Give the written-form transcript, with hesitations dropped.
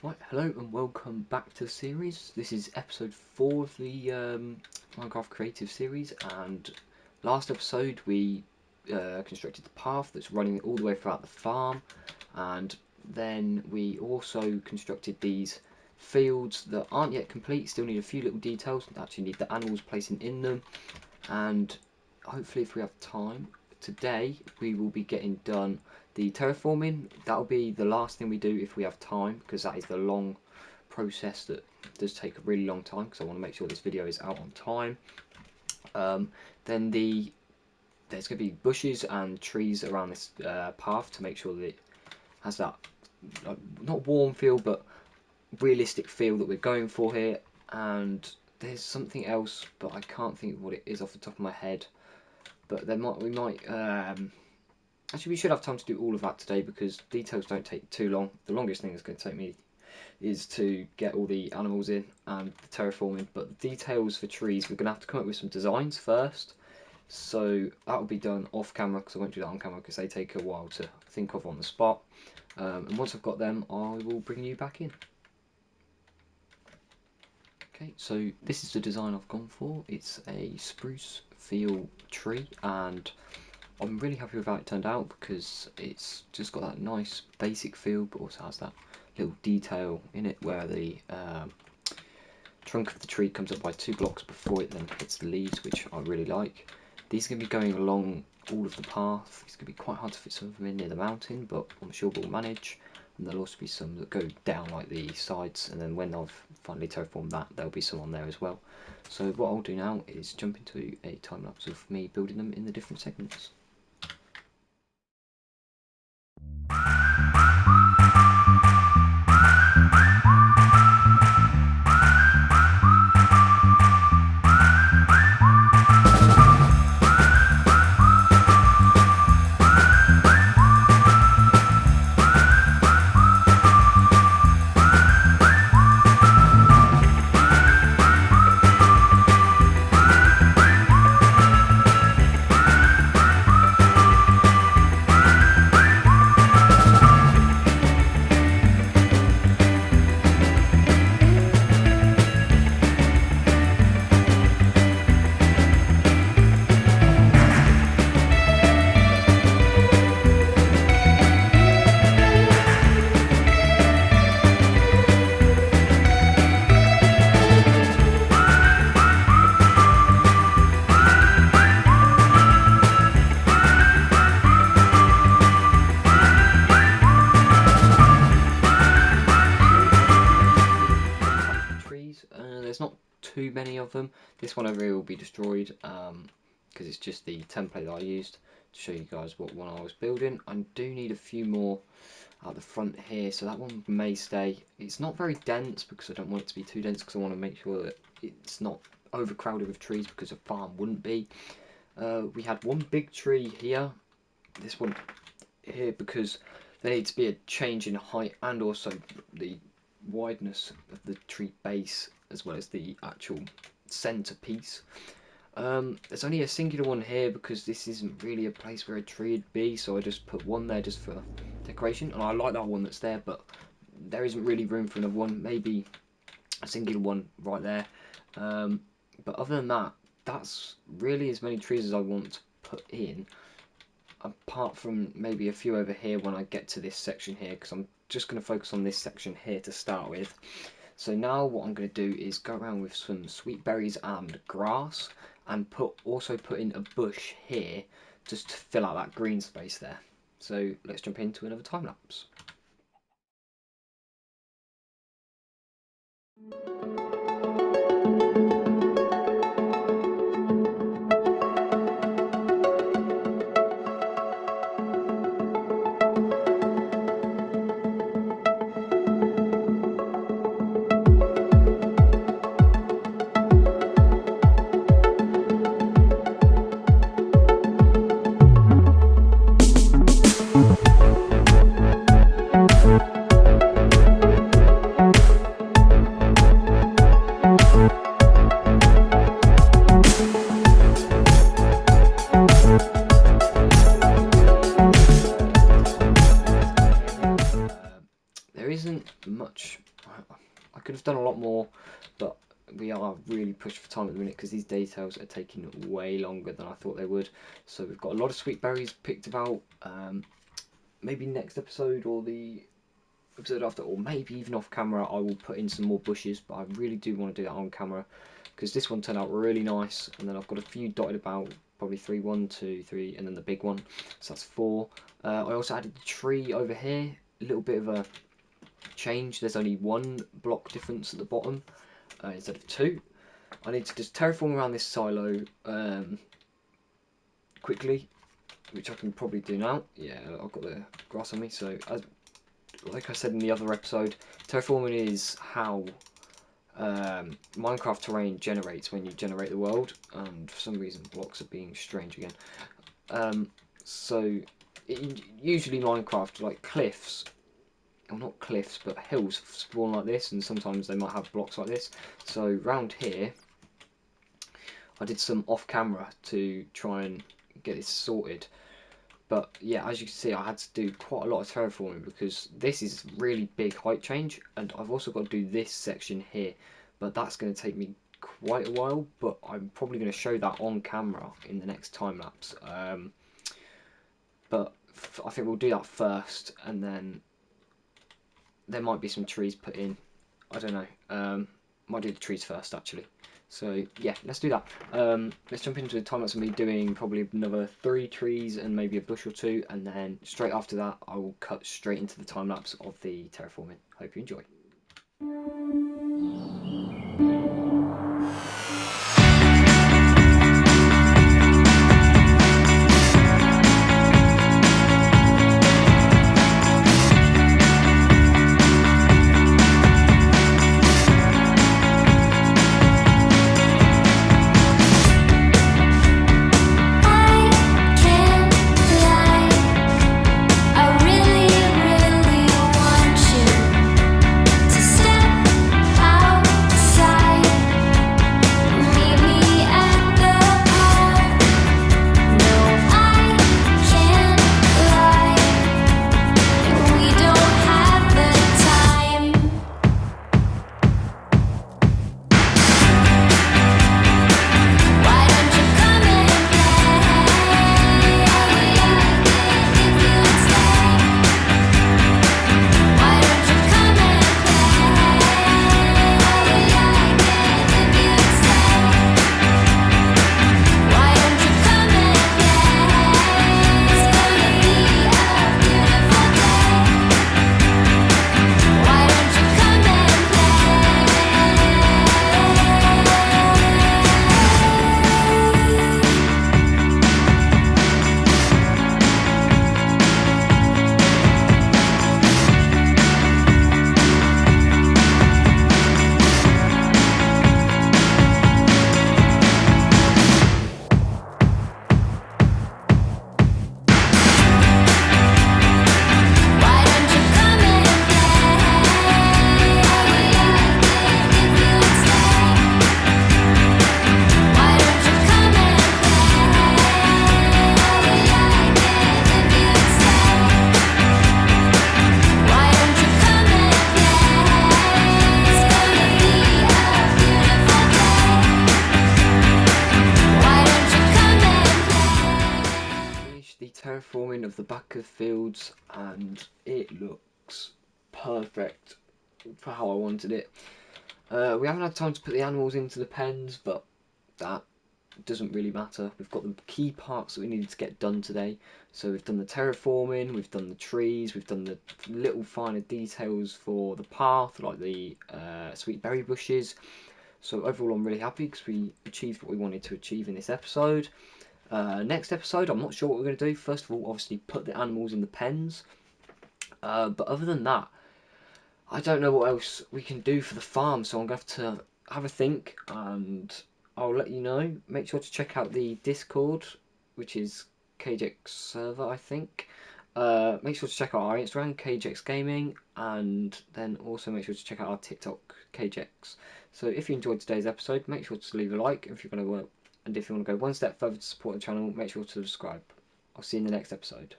Right, hello and welcome back to the series. This is episode 4 of the Minecraft Creative series, and last episode we constructed the path that's running all the way throughout the farm, and then we also constructed these fields that aren't yet complete, still need a few little details, actually need the animals placing in them, and hopefully if we have time, today we will be getting done the terraforming. That'll be the last thing we do if we have time, because that is the long process that does take a really long time, because I want to make sure this video is out on time. Then there's going to be bushes and trees around this path to make sure that it has that not warm feel but realistic feel that we're going for here. And there's something else, but I can't think of what it is off the top of my head. But actually, we should have time to do all of that today, because details don't take too long. The longest thing that's going to take me is to get all the animals in and the terraforming. But the details for trees, we're going to have to come up with some designs first. So that will be done off camera, because I won't do that on camera because they take a while to think of on the spot. And once I've got them, I will bring you back in. Okay, so this is the design I've gone for. It's a spruce feel tree, and I'm really happy with how it turned out, because it's just got that nice basic feel, but also has that little detail in it where the trunk of the tree comes up by 2 blocks before it then hits the leaves, which I really like. These are going to be going along all of the path. It's going to be quite hard to fit some of them in near the mountain, but I'm sure we'll manage. And there'll also be some that go down like the sides, and then when I've finally terraformed that, there'll be some on there as well. So what I'll do now is jump into a time lapse of me building them in the different segments. There's not too many of them. This one over here will be destroyed because it's just the template that I used to show you guys what one I was building. I do need a few more at the front here, so that one may stay. It's not very dense because I don't want it to be too dense, because I want to make sure that it's not overcrowded with trees, because a farm wouldn't be. We had one big tree here, this one here, because there needs to be a change in height and also the wideness of the tree base, as well as the actual centre piece. There's only a singular one here because this isn't really a place where a tree would be, so I just put one there just for decoration, and I like that one that's there, but there isn't really room for another one. Maybe a singular one right there, but other than that, that's really as many trees as I want to put in, apart from maybe a few over here when I get to this section here, because I'm just going to focus on this section here to start with. So now what I'm going to do is go around with some sweet berries and grass, and also put in a bush here just to fill out that green space there. So let's jump into another time lapse. much. I could have done a lot more, but we are really pushed for time at the minute because these details are taking way longer than I thought they would. So we've got a lot of sweet berries picked about. Maybe next episode or the episode after, or maybe even off camera, I will put in some more bushes, but I really do want to do that on camera because this one turned out really nice. And then I've got a few dotted about, probably 3, 1, 2, 3, and then the big one, so that's 4. I also added the tree over here, a little bit of a change. There's only 1 block difference at the bottom instead of 2. I need to just terraform around this silo quickly, which I can probably do now. Yeah, I've got the grass on me, so like I said in the other episode, terraforming is how Minecraft terrain generates when you generate the world, and for some reason blocks are being strange again. Usually Minecraft, like cliffs, or not cliffs, but hills spawn like this, and sometimes they might have blocks like this. So round here, I did some off camera to try and get this sorted. But yeah, as you can see, I had to do quite a lot of terraforming because this is really big height change, and I've also got to do this section here, but that's going to take me quite a while, but I'm probably going to show that on camera in the next time lapse. But I think we'll do that first, and then there might be some trees put in. I don't know. Might do the trees first actually. So yeah, let's do that. Let's jump into the time lapse of me doing probably another 3 trees and maybe a bush or 2, and then straight after that I will cut straight into the time lapse of the terraforming. Hope you enjoy. Terraforming of the back of fields, and it looks perfect for how I wanted it. We haven't had time to put the animals into the pens, but that doesn't really matter. We've got the key parts that we needed to get done today. So we've done the terraforming, we've done the trees, we've done the little finer details for the path, like the sweet berry bushes. So overall I'm really happy because we achieved what we wanted to achieve in this episode. Next episode, I'm not sure what we're going to do. First of all, obviously put the animals in the pens. But other than that, I don't know what else we can do for the farm. So I'm going to have to have a think, and I'll let you know. Make sure to check out the Discord, which is KJX server, I think. Make sure to check out our Instagram, KJX Gaming, and then also make sure to check out our TikTok, KJX. So if you enjoyed today's episode, make sure to leave a like if you're going to work. And if you want to go one step further to support the channel, make sure to subscribe. I'll see you in the next episode.